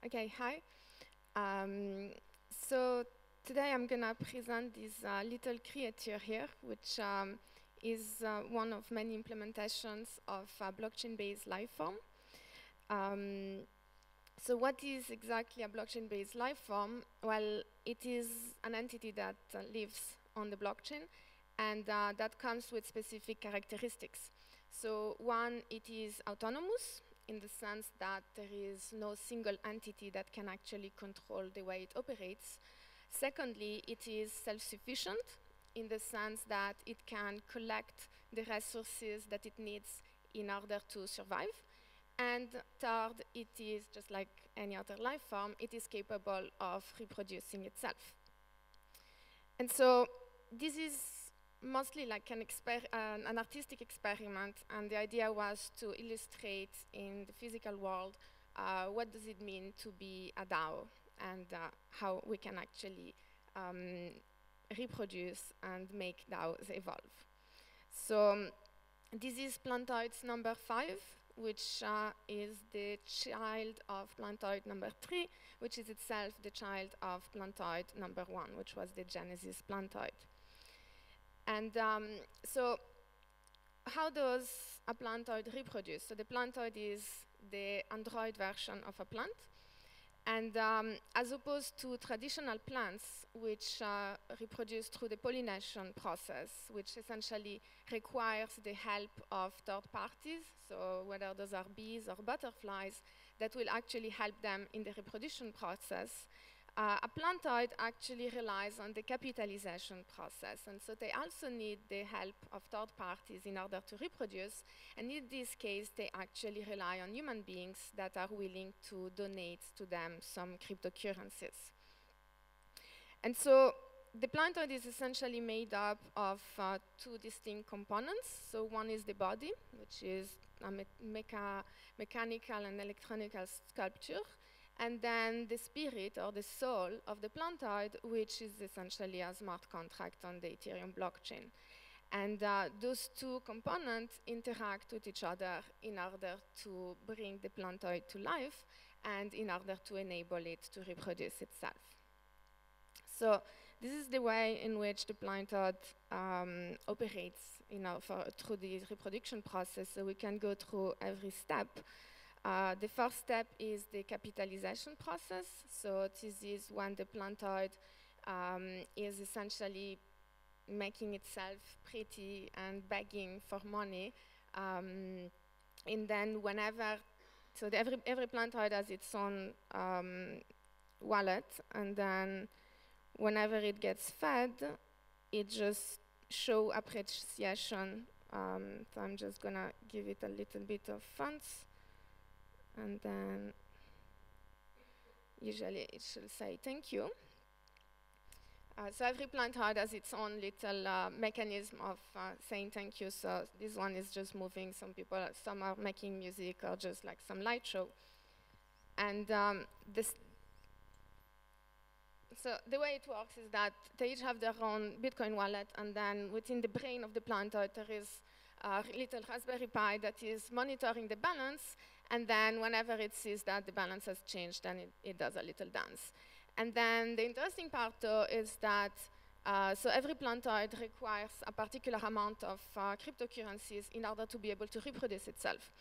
Okay, hi. So today I'm gonna present this little creature here, which is one of many implementations of blockchain-based life form. So what is exactly a blockchain-based life form? Well, it is an entity that lives on the blockchain, and that comes with specific characteristics. So one, it is autonomous, in the sense that there is no single entity that can actually control the way it operates. Secondly, it is self-sufficient, in the sense that it can collect the resources that it needs in order to survive. And third, it is, just like any other life form, it is capable of reproducing itself. And so this is mostly like an artistic experiment, and the idea was to illustrate in the physical world what does it mean to be a DAO, and how we can actually reproduce and make DAOs evolve. So this is Plantoids number 5, which is the child of Plantoid number 3, which is itself the child of Plantoid number 1, which was the Genesis Plantoid. And so how does a plantoid reproduce? So the plantoid is the Android version of a plant. And as opposed to traditional plants, which reproduce through the pollination process, which essentially requires the help of third parties, so whether those are bees or butterflies, that will actually help them in the reproduction process, a plantoid actually relies on the capitalization process. And so they also need the help of third parties in order to reproduce. And in this case, they actually rely on human beings that are willing to donate to them some cryptocurrencies. And so the plantoid is essentially made up of two distinct components. So one is the body, which is a mechanical and electronic sculpture. And then the spirit or the soul of the plantoid, which is essentially a smart contract on the Ethereum blockchain. And those two components interact with each other in order to bring the plantoid to life and in order to enable it to reproduce itself. So this is the way in which the plantoid operates, through the reproduction process. So we can go through every step. The first step is the capitalization process. So this is when the plantoid is essentially making itself pretty and begging for money. And then every plantoid has its own wallet, and then whenever it gets fed, it just shows appreciation. So I'm just gonna give it a little bit of funds. And then usually it should say thank you. So every plantoid has its own little mechanism of saying thank you. So this one is just moving. Some are making music or just like some light show. And so the way it works is that they each have their own Bitcoin wallet, and then within the brain of the plantoid there is a little Raspberry Pi that is monitoring the balance. And then whenever it sees that the balance has changed, then it does a little dance. And then the interesting part, though, is that so every plantoid requires a particular amount of cryptocurrencies in order to be able to reproduce itself.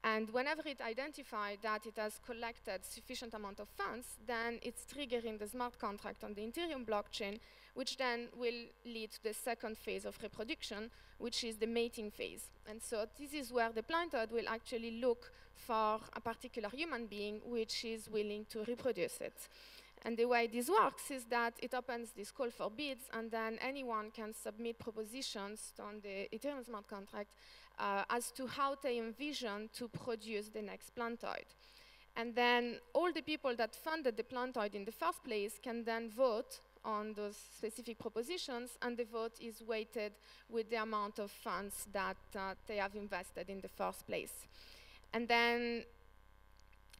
And whenever it identifies that it has collected sufficient amount of funds, then it's triggering the smart contract on the Ethereum blockchain, which then will lead to the second phase of reproduction, which is the mating phase. And so this is where the plantoid will actually look for a particular human being which is willing to reproduce it. And the way this works is that it opens this call for bids, and then anyone can submit propositions on the Ethereum smart contract as to how they envision to produce the next plantoid. And then all the people that funded the plantoid in the first place can then vote on those specific propositions, and the vote is weighted with the amount of funds that they have invested in the first place. And then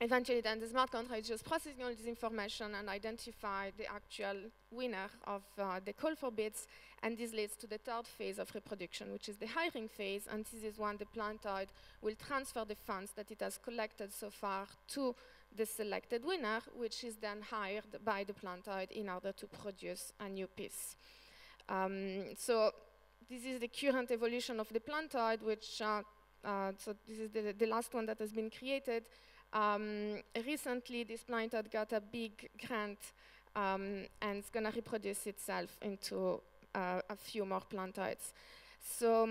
eventually then the smart contract just processing all this information and identify the actual winner of the call for bids, and this leads to the third phase of reproduction, which is the hiring phase, and this is when the plantoid will transfer the funds that it has collected so far to the selected winner, which is then hired by the plantoid in order to produce a new piece. So this is the current evolution of the plantoid, which, so this is the last one that has been created. Recently, this plantoid got a big grant and it's going to reproduce itself into a few more plantoids. So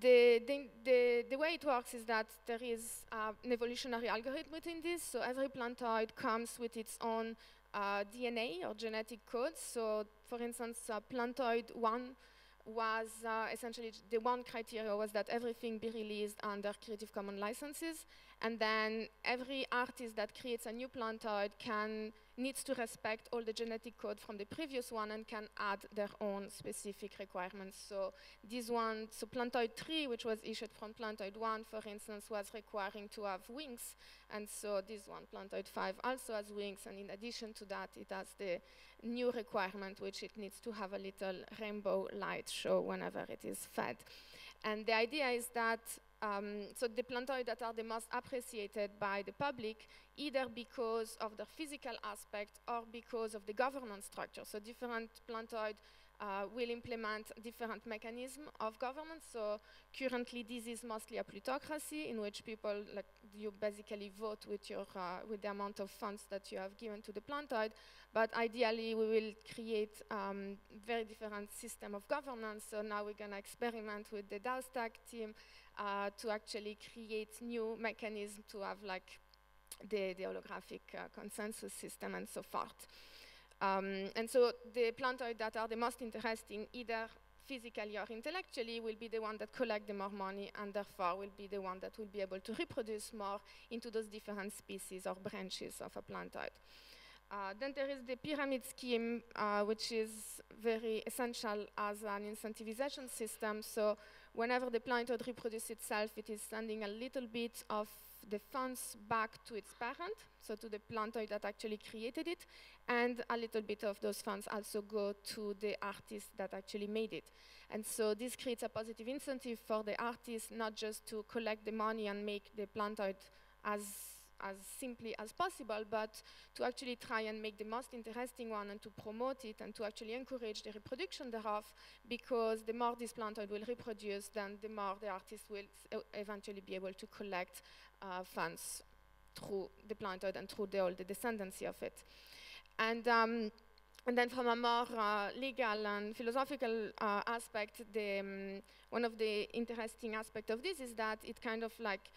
the way it works is that there is an evolutionary algorithm within this. So every plantoid comes with its own DNA or genetic code. So for instance, plantoid 1 was essentially the one criteria was that everything be released under Creative Commons licenses. And then every artist that creates a new plantoid needs to respect all the genetic code from the previous one and can add their own specific requirements. So this one, so plantoid 3, which was issued from plantoid 1, for instance, was requiring to have wings. And so this one, plantoid 5, also has wings. And in addition to that, it has the new requirement, which it needs to have a little rainbow light show whenever it is fed. And the idea is that so the plantoids that are the most appreciated by the public, either because of the physical aspect or because of the governance structure. So different plantoids will implement different mechanisms of governance. So currently, this is mostly a plutocracy in which people, like, you basically vote with your with the amount of funds that you have given to the plantoid. But ideally, we will create very different system of governance. So now we're going to experiment with the DAO stack team to actually create new mechanisms to have like the holographic consensus system and so forth. And so the plantoids that are the most interesting, either physically or intellectually, will be the one that collect the more money and therefore will be the one that will be able to reproduce more into those different species or branches of a plantoid. Then there is the pyramid scheme, which is very essential as an incentivization system. So whenever the plantoid reproduces itself, it is sending a little bit of the funds back to its parent, so to the plantoid that actually created it, and a little bit of those funds also go to the artist that actually made it. And so this creates a positive incentive for the artist, not just to collect the money and make the plantoid as simply as possible, but to actually try and make the most interesting one and to promote it and to actually encourage the reproduction thereof, because the more this plantoid will reproduce, then the more the artist will eventually be able to collect funds through the plantoid and through all the descendancy of it. And then from a more legal and philosophical aspect, one of the interesting aspects of this is that it kind of like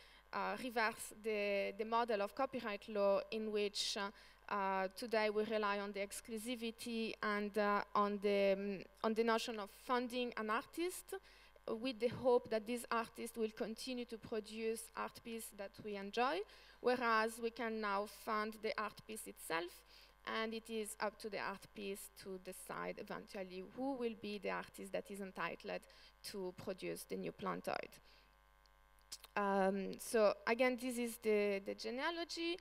reverse the model of copyright law in which today we rely on the exclusivity and on the notion of funding an artist with the hope that this artist will continue to produce art piece that we enjoy, whereas we can now fund the art piece itself, and it is up to the art piece to decide eventually who will be the artist that is entitled to produce the new plantoid. So again, this is the genealogy,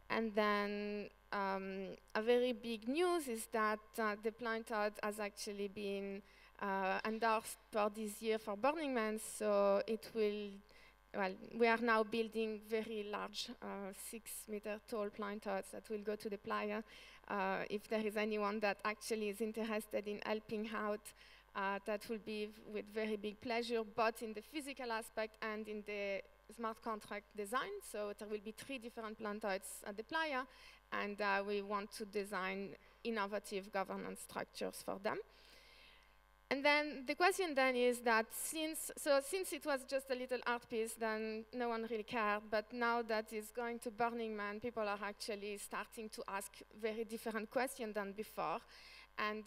and then a very big news is that the plantoid has actually been endorsed for this year for Burning Man, so it will, well, we are now building very large 6-meter tall plantoids that will go to the playa. If there is anyone that actually is interested in helping out, that will be with very big pleasure, both in the physical aspect and in the smart contract design. So there will be 3 different plantoids at the playa, and we want to design innovative governance structures for them. And then the question then is that since it was just a little art piece, then no one really cared. But now that it's going to Burning Man, people are actually starting to ask very different questions than before. And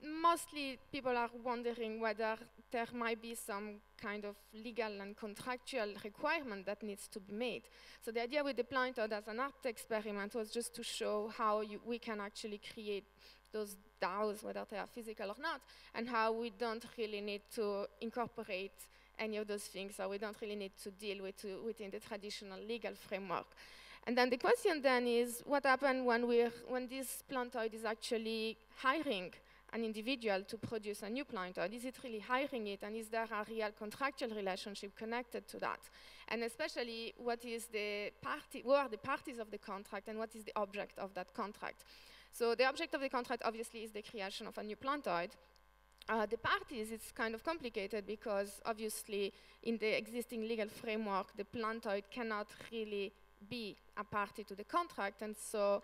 mostly people are wondering whether there might be some kind of legal and contractual requirement that needs to be made. So the idea with the plantoid as an art experiment was just to show how we can actually create those DAOs, whether they are physical or not, and how we don't really need to incorporate any of those things, or we don't really need to deal with within the traditional legal framework. And then the question then is, what happens when this plantoid is actually hiring an individual to produce a new plantoid? Is it really hiring it, and is there a real contractual relationship connected to that? And especially, who are the parties of the contract, and what is the object of that contract? So the object of the contract, obviously, is the creation of a new plantoid. The parties, it's kind of complicated because, obviously, in the existing legal framework, the plantoid cannot really be a party to the contract, and so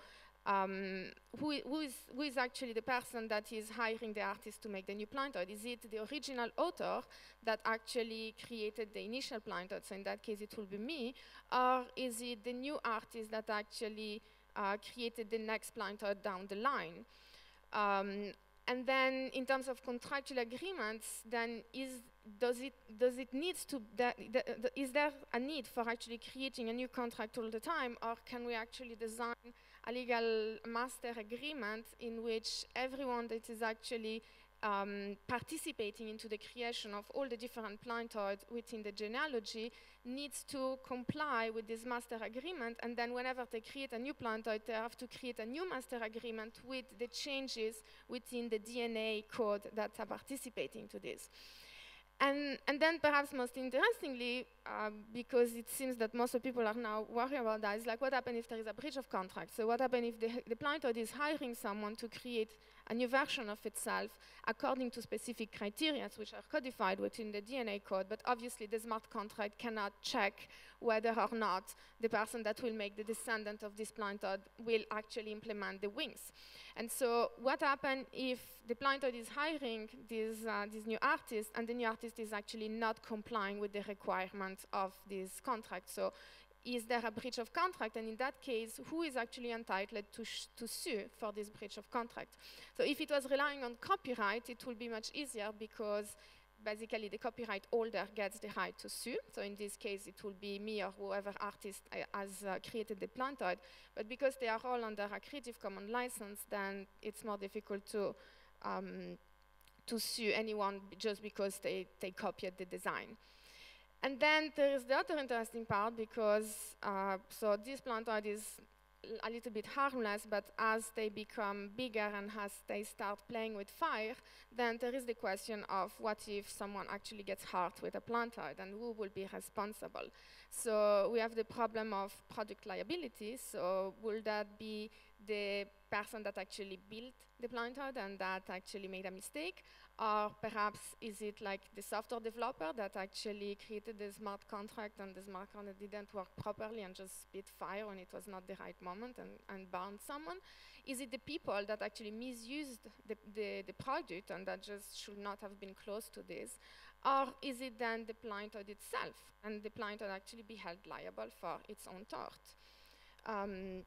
who is actually the person that is hiring the artist to make the new plantoid? Is it the original author that actually created the initial plantoid? So in that case, it will be me. Or is it the new artist that actually created the next plantoid down the line? And then, in terms of contractual agreements, then is there a need for actually creating a new contract all the time, or can we actually design a legal master agreement in which everyone that is actually participating into the creation of all the different plantoids within the genealogy needs to comply with this master agreement, and then whenever they create a new plantoid, they have to create a new master agreement with the changes within the DNA code that are participating to this. And then perhaps most interestingly, because it seems that most of people are now worried about that, is like, what happens if there is a breach of contract? So what happens if the plantoid is hiring someone to create a new version of itself according to specific criteria which are codified within the DNA code, but obviously the smart contract cannot check whether or not the person that will make the descendant of this plantoid will actually implement the wings. And so what happens if the plantoid is hiring this new artist, and the new artist is actually not complying with the requirements of this contract? So is there a breach of contract? And in that case, who is actually entitled to sue for this breach of contract? So if it was relying on copyright, it would be much easier because basically the copyright holder gets the right to sue. So in this case, it will be me or whoever artist has created the plantoid. But because they are all under a Creative Commons license, then it's more difficult to sue anyone just because they copied the design. And then there is the other interesting part, because so this plantoid is a little bit harmless, but as they become bigger and as they start playing with fire, then there is the question of what if someone actually gets hurt with a plantoid, and who will be responsible? So we have the problem of product liability. So will that be the person that actually built the plantoid and that actually made a mistake? Or perhaps is it like the software developer that actually created the smart contract, and the smart contract didn't work properly and just spit fire when it was not the right moment and burned someone? Is it the people that actually misused the product and that just should not have been close to this? Or is it then the plantoid itself, and the plantoid actually be held liable for its own tort?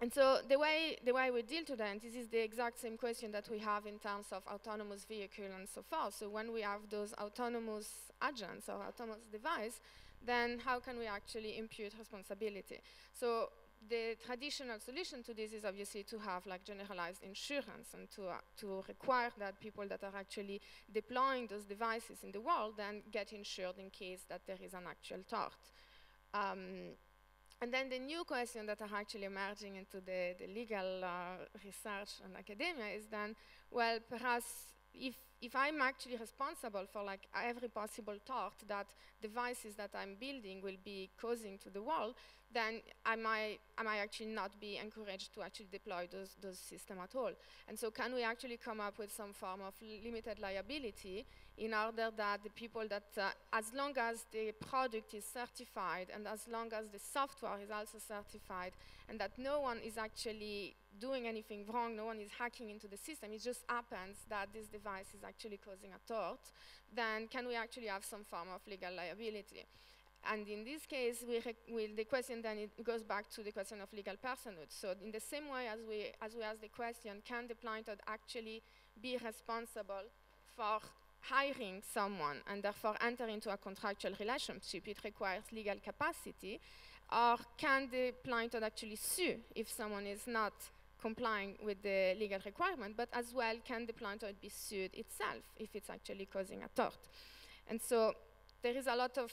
And so the way we deal to that, this is the exact same question that we have in terms of autonomous vehicle and so forth. So when we have those autonomous agents or autonomous device, then how can we actually impute responsibility? So the traditional solution to this is obviously to have like generalized insurance, and to require that people that are actually deploying those devices in the world then get insured in case that there is an actual tort. And then the new questions that are actually emerging into the legal research and academia is then, well, perhaps if I'm actually responsible for like every possible tort that devices that I'm building will be causing to the world, then I might actually not be encouraged to actually deploy those systems at all. And so can we actually come up with some form of limited liability in order that the people that, as long as the product is certified and as long as the software is also certified, and that no one is actually doing anything wrong, no one is hacking into the system, it just happens that this device is actually causing a tort, then can we actually have some form of legal liability? And in this case, the question then it goes back to the question of legal personhood. So in the same way as we ask the question, can the plantoid actually be responsible for hiring someone and therefore enter into a contractual relationship? It requires legal capacity. Or can the plantoid actually sue if someone is not complying with the legal requirement? But as well, can the plantoid be sued itself if it's actually causing a tort? And so there is a lot of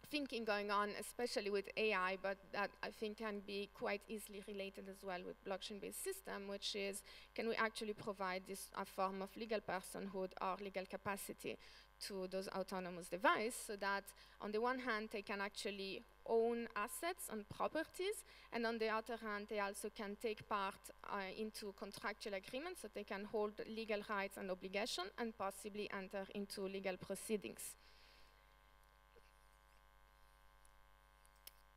thinking going on, especially with AI, but that I think can be quite easily related as well with blockchain-based system, which is, can we actually provide this a form of legal personhood or legal capacity to those autonomous devices, so that on the one hand they can actually own assets and properties, and on the other hand they also can take part into contractual agreements, so they can hold legal rights and obligations and possibly enter into legal proceedings.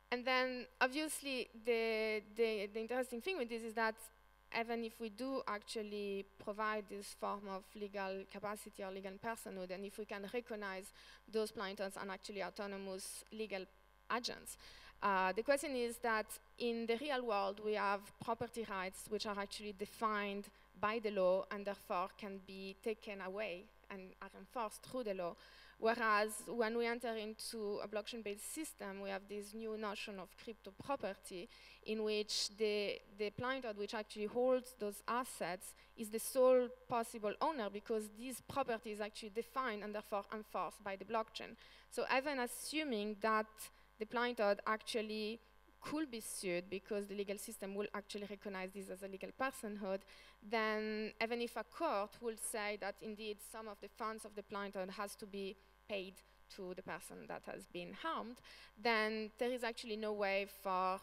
And then, obviously, the interesting thing with this is that even if we do actually provide this form of legal capacity or legal personhood, and if we can recognize those plantoids and actually autonomous legal agents, the question is that in the real world, we have property rights which are actually defined by the law and therefore can be taken away and are enforced through the law. Whereas when we enter into a blockchain-based system, we have this new notion of crypto property, in which the plantoid which actually holds those assets is the sole possible owner, because these property is actually defined and therefore enforced by the blockchain. So even assuming that the plantoid actually could be sued because the legal system will actually recognize this as a legal personhood, then even if a court will say that indeed some of the funds of the plantoid has to be paid to the person that has been harmed, then there is actually no way for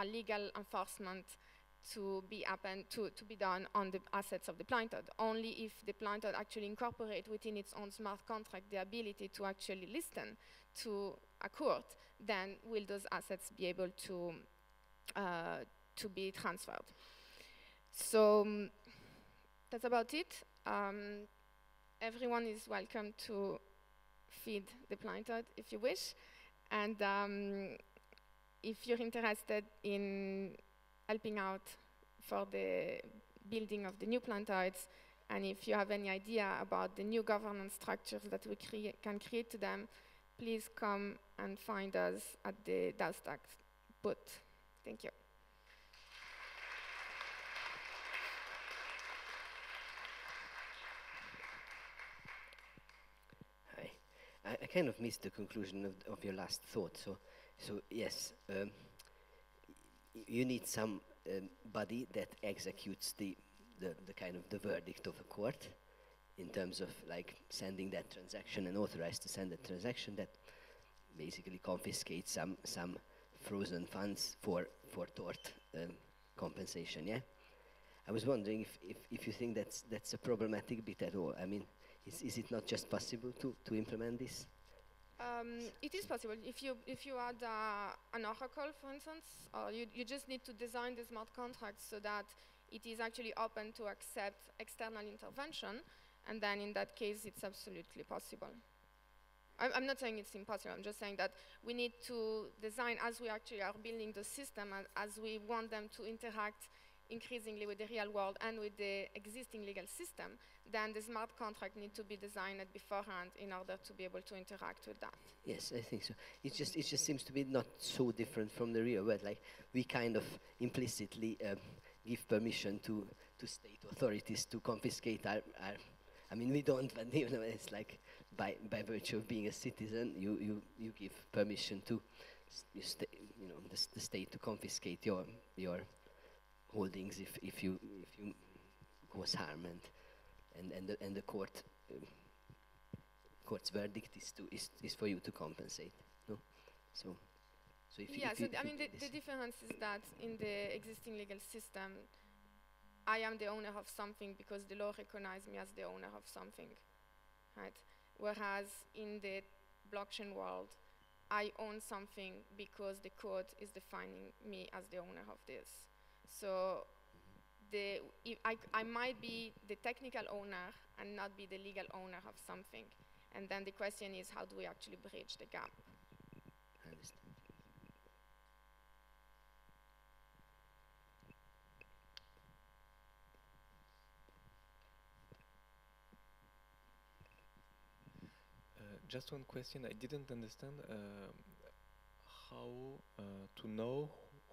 a legal enforcement to be done on the assets of the plantoid. Only if the plantoid actually incorporate within its own smart contract the ability to actually listen to a court, then will those assets be able to be transferred. So that's about it. Everyone is welcome to feed the plantoid if you wish. And if you're interested in helping out for the building of the new plantoids, and if you have any idea about the new governance structures that we can create to them, please come and find us at the DAOstack booth. Thank you. Hi. I kind of missed the conclusion of your last thought. So yes, you need some body that executes the kind of the verdict of a court, in terms of like sending that transaction and authorized to send that transaction, that basically confiscates some frozen funds for tort compensation. Yeah, I was wondering if you think that's a problematic bit at all. I mean, is it not just possible to implement this? It is possible. If you add an oracle, for instance, or you just need to design the smart contract so that it is actually open to accept external intervention, and then in that case, it's absolutely possible. I'm not saying it's impossible. I'm just saying that we need to design, as we actually are building the system, as we want them to interact increasingly with the real world and with the existing legal system, then the smart contract need to be designed beforehand in order to be able to interact with that. Yes, I think so. It just seems to be not so different from the real world. Like, we kind of implicitly give permission to state authorities to confiscate our I mean, we don't, but you know, it's like by virtue of being a citizen, you give permission to the state to confiscate your holdings if you cause harm, and the court's verdict is for you to compensate. No, so if I mean the difference is that in the existing legal system, I am the owner of something because the law recognizes me as the owner of something, right? Whereas in the blockchain world, I own something because the code is defining me as the owner of this. So I might be the technical owner and not be the legal owner of something. And then the question is, how do we actually bridge the gap? I understand. Just one question. I didn't understand how to know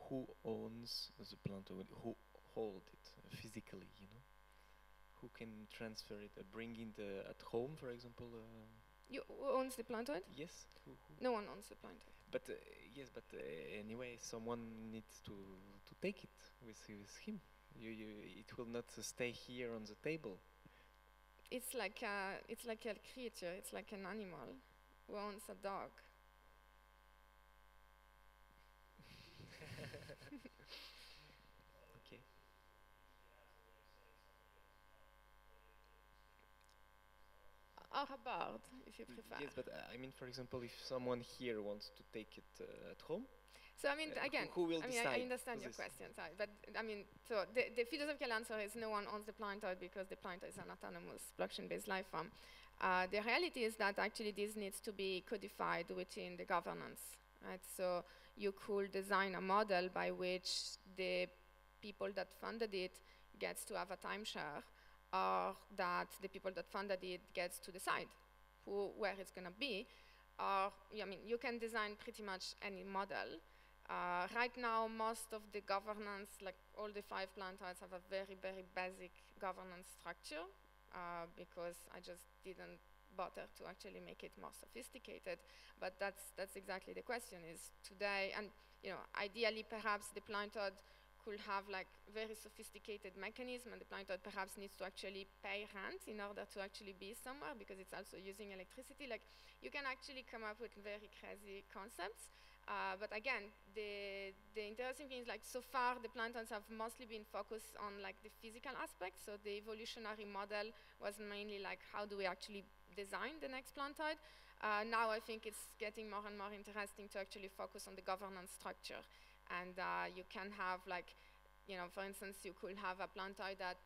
who owns the plantoid, who hold it physically, you know? Who can transfer it, bring it at home, for example? Who owns the plantoid? Yes. No one owns the plantoid. But yes, but anyway, someone needs to take it with him. It will not stay here on the table. It's like a creature. It's like an animal who owns a dog. Okay. Or a bird, if you prefer. Yes, but I mean, for example, if someone here wants to take it at home, So I mean, again, who will decide? I understand your question, sorry, but I mean, so the philosophical answer is no one owns the plantoid because the plantoid is an autonomous blockchain-based life form. The reality is that actually this needs to be codified within the governance, right? So you could design a model by which the people that funded it gets to have a timeshare, or that the people that funded it gets to decide where it's going to be. Or, I mean, you can design pretty much any model. Right now, most of the governance, like all the 5 plantoids, have a very, very basic governance structure because I just didn't bother to actually make it more sophisticated. But that's exactly the question is today, and ideally perhaps the plantoid could have like very sophisticated mechanism, and the plantoid perhaps needs to actually pay rent in order to actually be somewhere because it's also using electricity. Like you can actually come up with very crazy concepts. But again, the interesting thing is like so far the plantoids have mostly been focused on like the physical aspects. So the evolutionary model was mainly like how do we actually design the next plantoid. Now I think it's getting more and more interesting to actually focus on the governance structure. And you can have like, for instance, you could have a plantoid that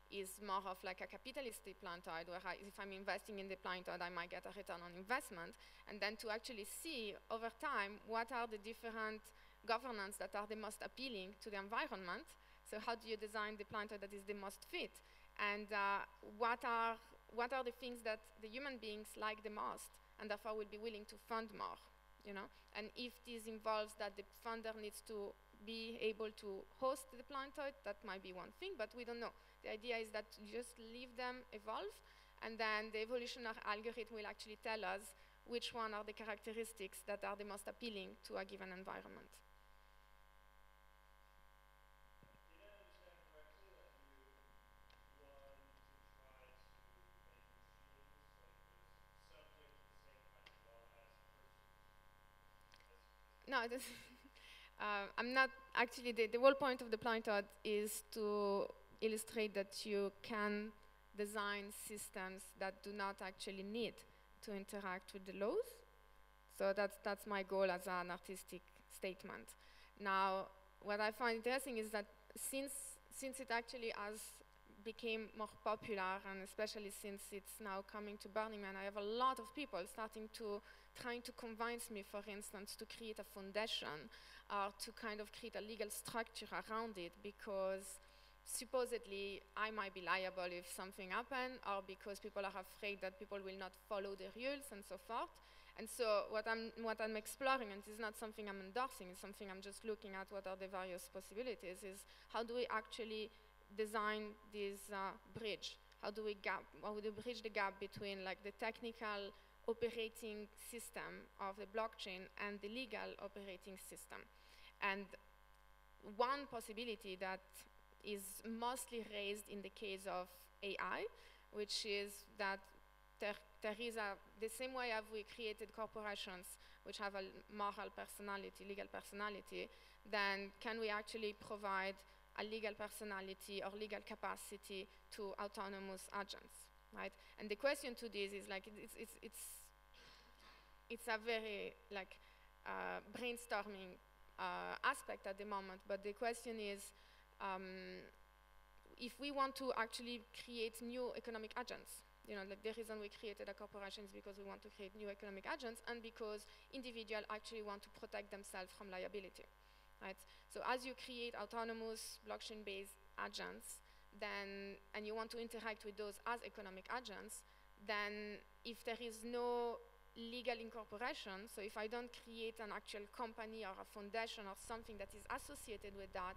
is more of like a capitalistic plantoid where if I'm investing in the plantoid, I might get a return on investment. And then to actually see over time what are the different governance that are the most appealing to the environment. So how do you design the plantoid that is the most fit? And what are the things that the human beings like the most and therefore will be willing to fund more? And if this involves that the funder needs to be able to host the plantoid, that might be one thing, but we don't know. The idea is that you just leave them evolve, and then the evolutionary algorithm will actually tell us which one are the characteristics that are the most appealing to a given environment. No, I'm not actually. The whole point of the plantoid is to illustrate that you can design systems that do not actually need to interact with the laws. So that's my goal as an artistic statement. Now, what I find interesting is that since it actually has became more popular, and especially since it's now coming to Burning Man, I have a lot of people starting to trying to convince me, for instance, to create a foundation or to kind of create a legal structure around it because supposedly I might be liable if something happens or because people are afraid that people will not follow the rules and so forth. And so what I'm exploring, and this is not something I'm endorsing, it's something I'm just looking at what are the various possibilities, is how do we actually design this bridge? How do we bridge the gap between like the technical operating system of the blockchain and the legal operating system? And one possibility that is mostly raised in the case of AI, which is that there is the same way as we created corporations which have a moral personality, legal personality, then can we actually provide a legal personality or legal capacity to autonomous agents, right? And the question to this is like, it's a very like brainstorming aspect at the moment, but the question is, if we want to actually create new economic agents, like the reason we created a corporation is because we want to create new economic agents and because individuals actually want to protect themselves from liability, right? So as you create autonomous blockchain-based agents, and you want to interact with those as economic agents, then if there is no legal incorporation, so if I don't create an actual company or a foundation or something that is associated with that,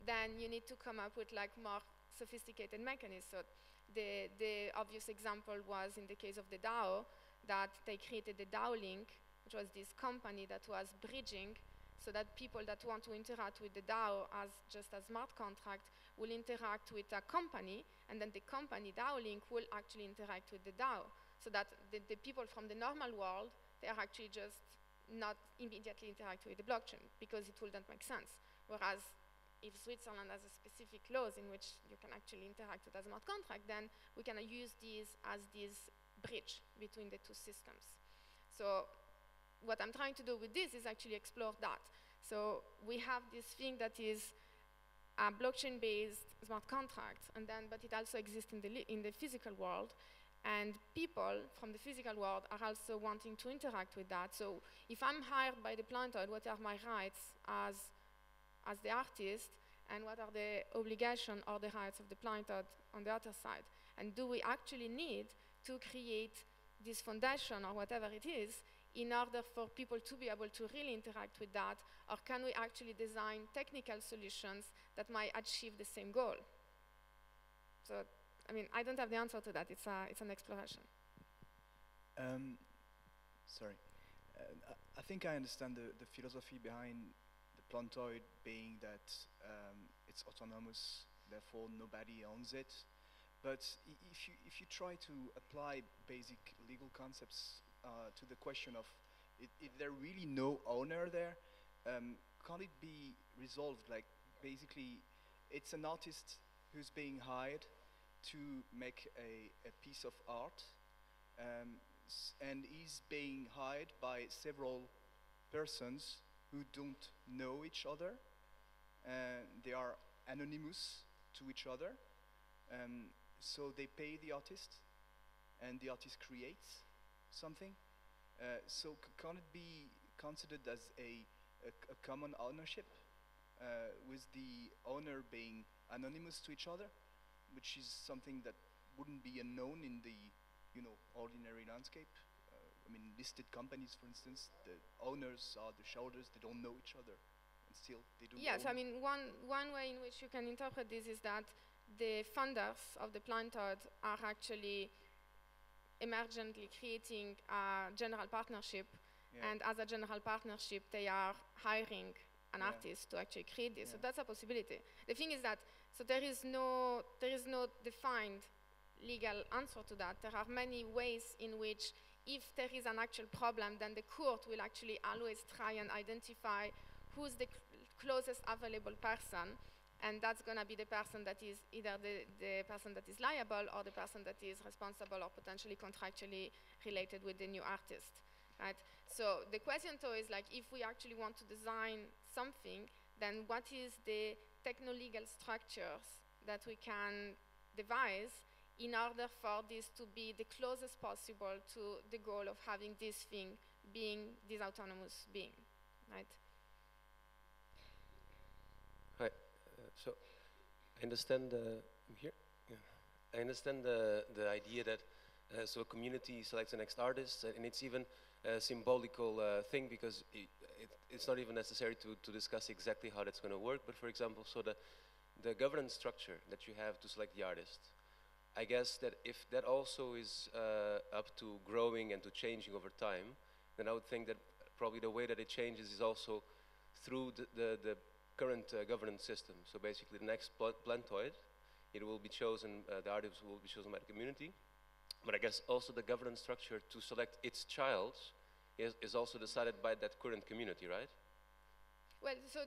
then you need to come up with like more sophisticated mechanisms. So the obvious example was in the case of the DAO, that they created the DAO link, which was this company that was bridging, so that people that want to interact with the DAO as just a smart contract will interact with a company, and then the company DAO link will actually interact with the DAO, so that the people from the normal world, they are actually just not immediately interact with the blockchain, because it wouldn't make sense. Whereas if Switzerland has a specific laws in which you can actually interact with a smart contract, then we can use these as this bridge between the two systems. So what I'm trying to do with this is actually explore that. So we have this thing that is a blockchain-based smart contract, and then, but it also exists in the physical world, and people from the physical world are also wanting to interact with that. So if I'm hired by the Plantoid, what are my rights as the artist, and what are the obligations or the rights of the Plantoid on the other side? And do we actually need to create this foundation or whatever it is in order for people to be able to really interact with that, or can we actually design technical solutions that might achieve the same goal? So, I mean, I don't have the answer to that. It's an exploration. Sorry. I think I understand the philosophy behind the Plantoid being that it's autonomous, therefore nobody owns it. But if you try to apply basic legal concepts to the question of if there really no owner there, can't it be resolved? Like basically, it's an artist who's being hired to make a piece of art, and he's being hired by several persons who don't know each other. They are anonymous to each other. So they pay the artist, and the artist creates something. So can it be considered as a common ownership, with the owner being anonymous to each other, which is something that wouldn't be unknown in the ordinary landscape? I mean, listed companies, for instance, the owners are the shareholders, they don't know each other, and still they do. Yes, I mean, one way in which you can interpret this is that the funders of the Plantoid are actually emergently creating a general partnership, and as a general partnership, they are hiring an artist to actually create this. So that's a possibility. The thing is that there is no defined legal answer to that. There are many ways in which, if there is an actual problem, then the court will actually always try and identify who's the closest available person, and that's going to be the person that is either the person that is liable, or the person that is responsible or potentially contractually related with the new artist, right? So the question though is, like, if we actually want to design something, then what is the techno-legal structures that we can devise in order for this to be the closest possible to the goal of having this thing being this autonomous being, right? Hi. So I understand I'm here. Yeah. I understand the idea that so a community selects the next artist, and it's even a symbolical thing, because it's not even necessary to discuss exactly how that's going to work. But for example, so the governance structure that you have to select the artist, I guess that if that also is up to growing and to changing over time, then I would think that probably the way that it changes is also through the current governance system. So basically the next Plantoid, it will be chosen, the artist will be chosen by the community, but I guess also the governance structure to select its child is also decided by that current community, right? Well, so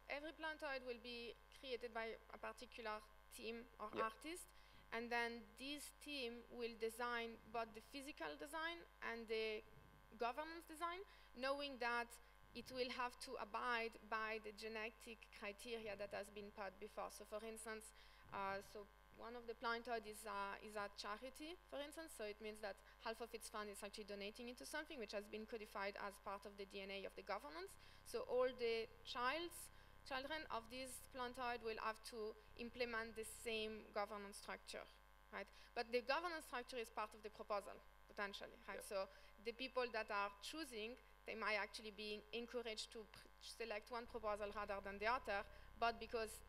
every Plantoid will be created by a particular team or artist, and then this team will design both the physical design and the governance design, knowing that it will have to abide by the genetic criteria that has been put before. So for instance, so one of the Plantoid is a charity, for instance, so it means that half of its fund is actually donating into something which has been codified as part of the DNA of the governance. So all the children of this Plantoid will have to implement the same governance structure, right? But the governance structure is part of the proposal, potentially, right? So the people that are choosing, they might actually be encouraged to select one proposal rather than the other, but because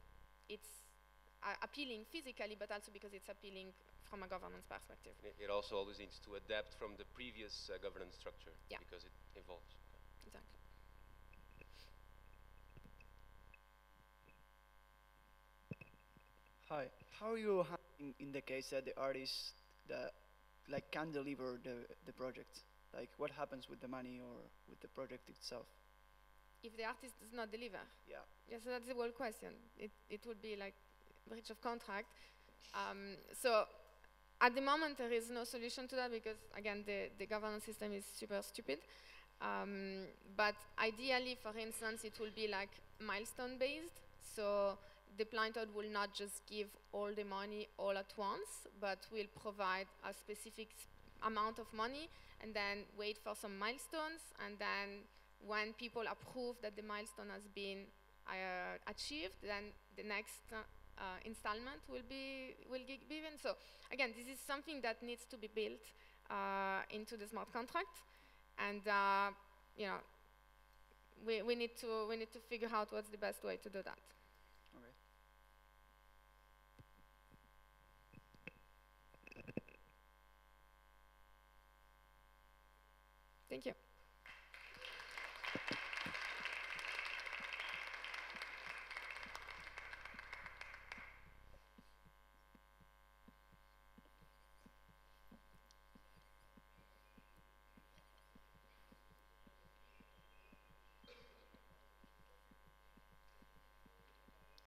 it's appealing physically, but also because it's appealing from a governance perspective. It also always needs to adapt from the previous governance structure Yeah. because it evolves. Exactly. Hi. How are you handling in the case that the artist that like can deliver the project? Like what happens with the money or with the project itself? If the artist does not deliver. Yeah. Yeah, so that's the whole question. It would be like breach of contract. So at the moment there is no solution to that because again the governance system is super stupid. But ideally, for instance, it will be like milestone based. So the Plantoid will not just give all the money all at once, but will provide a specific amount of money and then wait for some milestones, and then when people approve that the milestone has been achieved, then the next installment will be given. So again, this is something that needs to be built into the smart contract, and you know, we need to figure out what's the best way to do that. Okay. Thank you.